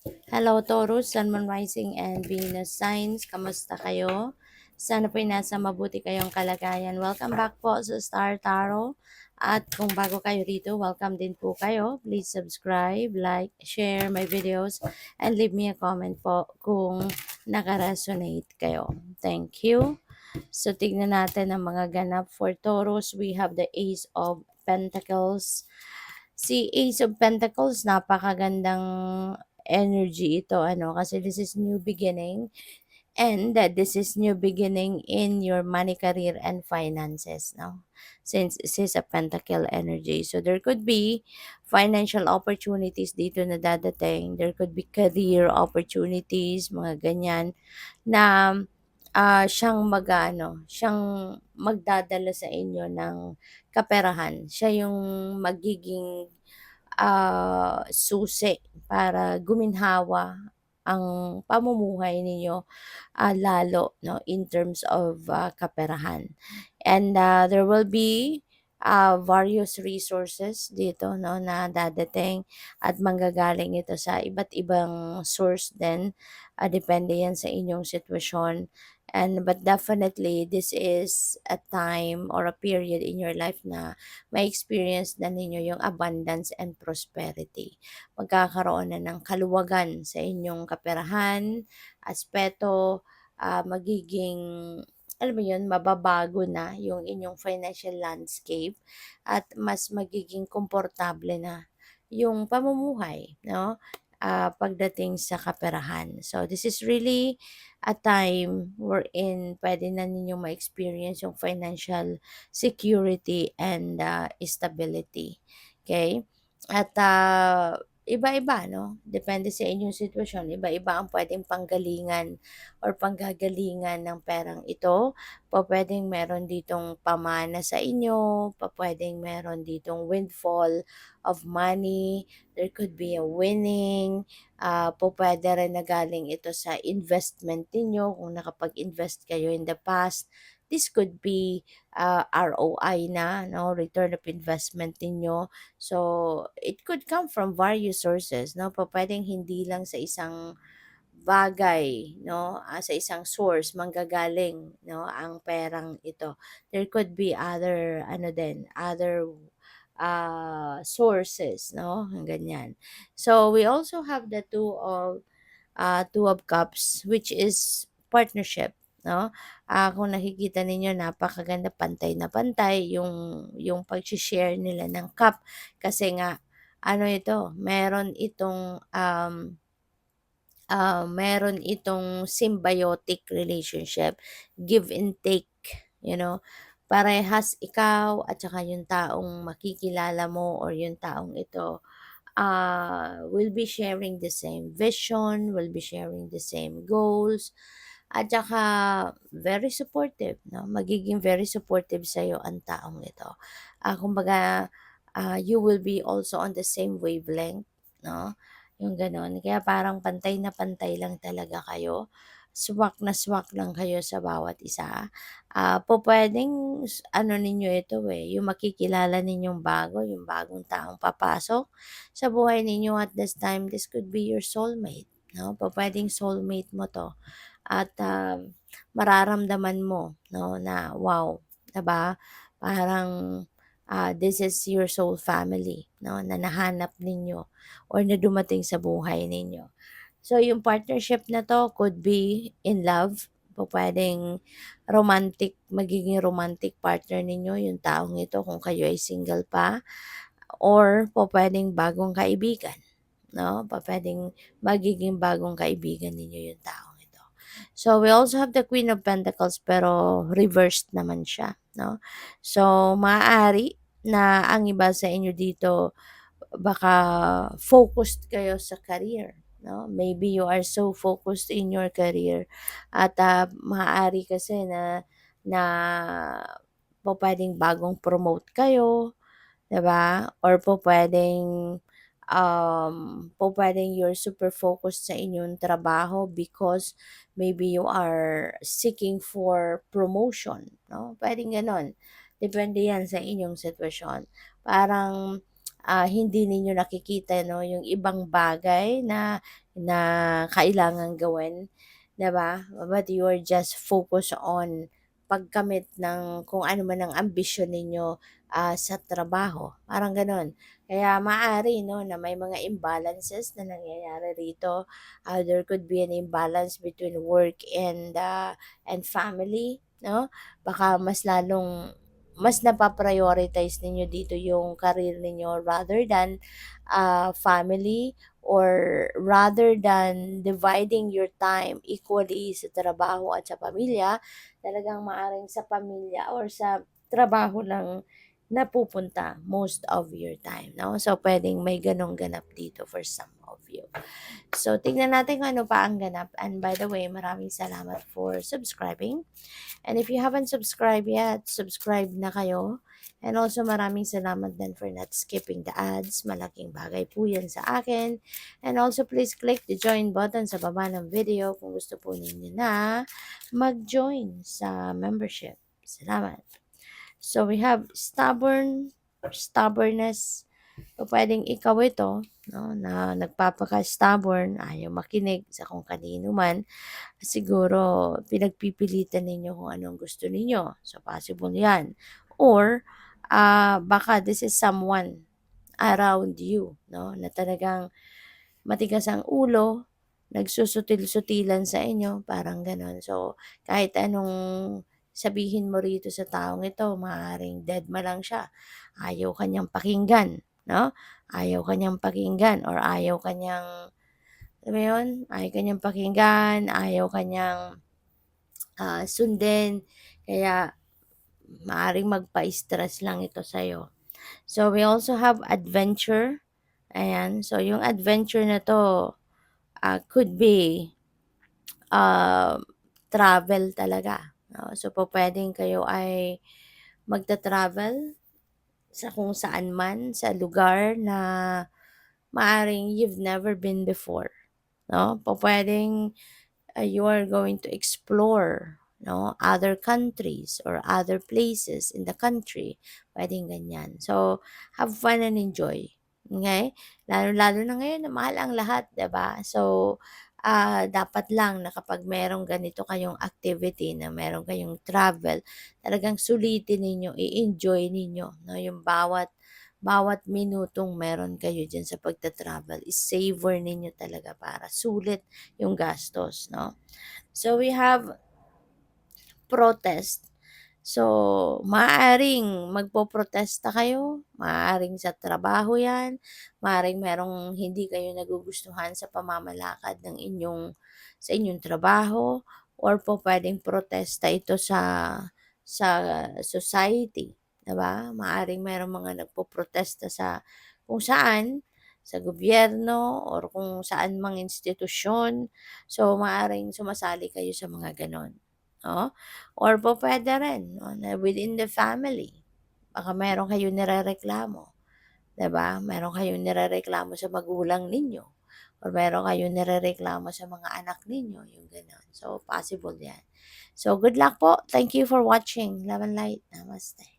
Hello Taurus, Sun, Moon, Rising, and Venus signs. Kamusta kayo? Sana po'y nasa mabuti kayong kalagayan. Welcome back po sa Star Tarot. At kung bago kayo rito, welcome din po kayo. Please subscribe, like, share my videos, and leave me a comment po kung nakaresonate kayo. Thank you. So, tignan natin ang mga ganap for Taurus. We have the Ace of Pentacles. Si Ace of Pentacles, napakagandang energy ito, kasi this is new beginning and that this is new beginning in your money, career, and finances, no? Since this is a pentacle energy. So there could be financial opportunities dito na dadating. There could be career opportunities, mga ganyan, na siyang magdadala sa inyo ng kaperahan. Siya yung magiging susi para guminhawa ang pamumuhay ninyo lalo, no, in terms of kaperahan. And there will be various resources dito, no, na dadating at manggagaling ito sa iba't ibang source din. Depende yan sa inyong sitwasyon. But definitely this is a time or a period in your life na may experience na ninyo yung abundance and prosperity. Magkakaroon na ng kaluwagan sa inyong kaperahan, aspeto, magiging, alam mo yun, mababago na yung inyong financial landscape at mas magiging komportable na yung pamumuhay, no? Pagdating sa kaperahan. So, this is really a time wherein pwede na ninyong ma-experience yung financial security and stability. Okay? At iba-iba, no? Depende sa inyong sitwasyon. Iba-iba ang pwedeng panggalingan or panggagalingan ng perang ito. Pwedeng meron ditong pamana sa inyo, pwedeng meron ditong windfall of money, there could be a winning, pwede rin na galing ito sa investment ninyo kung nakapag-invest kayo in the past. This could be ROI na, no, return of investment ninyo. So, it could come from various sources, no? Pwedeng hindi lang sa isang bagay, no, sa isang source manggagaling, no, ang perang ito. There could be other, other sources, no, ganyan. So, we also have the Two of Cups, which is partnership, no? Kung nakikita ninyo, napakaganda, pantay na pantay yung pag-share nila ng cup kasi nga ito, meron itong symbiotic relationship, give and take, you know. Parehas ikaw at saka yung taong makikilala mo or yung taong ito will be sharing the same vision, will be sharing the same goals, at saka very supportive, no? Magiging very supportive sa'yo ang taong ito. Kumbaga, you will be also on the same wavelength, no? Yung gano'n. Kaya parang pantay na pantay lang talaga kayo. Swak na swak lang kayo sa bawat isa. Pupuwedeng ninyo ito, yung makikilala ninyong bago, yung bagong taong papasok sa buhay ninyo at this time. This could be your soulmate, no? Pupuwedeng soulmate mo 'to at mararamdaman mo, no, na wow, 'di ba? Parang this is your soul family, no, na nahanap ninyo or na dumating sa buhay ninyo. So, yung partnership na 'to could be in love, pupuwedeng magiging romantic partner ninyo yung taong ito kung kayo ay single pa, or pupuwedeng bagong kaibigan, 'no? Pupuwedeng magiging bagong kaibigan ninyo yung taong ito. So, we also have the Queen of Pentacles pero reversed naman siya, 'no? So, maaari na ang iba sa inyo dito baka focused kayo sa career, no? Maybe you are so focused in your career at maaari kasi na pupuwedeng bagong promote kayo, 'di ba? Or pupuwedeng you're super focused sa inyong trabaho because maybe you are seeking for promotion, no? Puwedeng gano'n. Depende 'yan sa inyong sitwasyon. Parang hindi ninyo nakikita 'no, yung ibang bagay na na kailangang gawin, 'di ba? But you are just focus on pagkamit ng kung ano man ang ambisyon ninyo, sa trabaho, parang gano'n. Kaya maaari 'no, na may mga imbalances na nangyayari rito. There could be an imbalance between work and family 'no? Baka mas napa-prioritize ninyo dito yung career ninyo rather than, family, or rather than dividing your time equally sa trabaho at sa pamilya, talagang maaring sa pamilya or sa trabaho lang napupunta most of your time 'no. So, puwedeng may gano'ng ganap dito for some of you. So, tingnan natin kung ano pa ang ganap, and by the way, maraming salamat for subscribing. And if you haven't subscribed yet, subscribe na kayo. And also maraming salamat din for not skipping the ads. Malaking bagay po yan sa akin. And also please click the join button sa baba ng video kung gusto po ninyo na mag-join sa membership. Salamat. So we have stubbornness. So, pwedeng ikaw ito, no, na nagpapaka-stubborn, ayaw makinig sa kung kanino man. Siguro pinagpipilitan ninyo kung anong gusto ninyo. So, possible 'yan. Or, baka this is someone around you 'no, na talagang matigas ang ulo, nagsusutil-sutilan sa inyo, parang gano'n. So, kahit anong sabihin mo rito sa taong ito, maaaring dedma lang siya. Ayaw ka niyang pakinggan 'no, ayaw ka niyang pakinggan or ayaw ka niyang, alam mo 'yun, ayaw ka niyang pakinggan, ayaw ka niyang sundin. Kaya maaaring magpa-stress lang ito sa'yo. So, we also have adventure. Ayan. So, yung adventure na 'to, could be, um, travel talaga, 'no. So, pupuwedeng kayo ay magta-travel sa kung saan man, sa lugar na maaaring you've never been before, 'no. Pupuwedeng you are going to explore, no, other countries or other places in the country, pwedeng ganyan. So, have fun and enjoy, okay? Lalo-lalo na ngayon na mahal ang lahat, 'di ba? So, dapat lang na kapag merong ganito kayong activity, na meron kayong travel, talagang sulitin ninyo, i-enjoy ninyo, no, yung bawat bawat minutong meron kayo diyan sa pagta-travel, i-savor ninyo talaga para sulit yung gastos, 'no? So, we have protest. So, maaaring magpoprotesta kayo, maaaring sa trabaho 'yan, maaaring merong hindi kayo nagugustuhan sa pamamalakad ng sa inyong trabaho, or po puwedeng protesta ito sa society, 'di ba? Maaaring merong mga nagpoprotesta sa kung saan, sa gobyerno or kung saan mang institusyon. So, maaaring sumasali kayo sa mga gano'n, 'no? Or pupuwede rin 'no, na within the family, baka meron kayong nirereklamo, 'di ba? Meron kayong nirereklamo sa magulang ninyo or meron kayong nirereklamo sa mga anak ninyo, yung gano'n. So, possible 'yan. So, good luck po. Thank you for watching. Love and light. Namaste.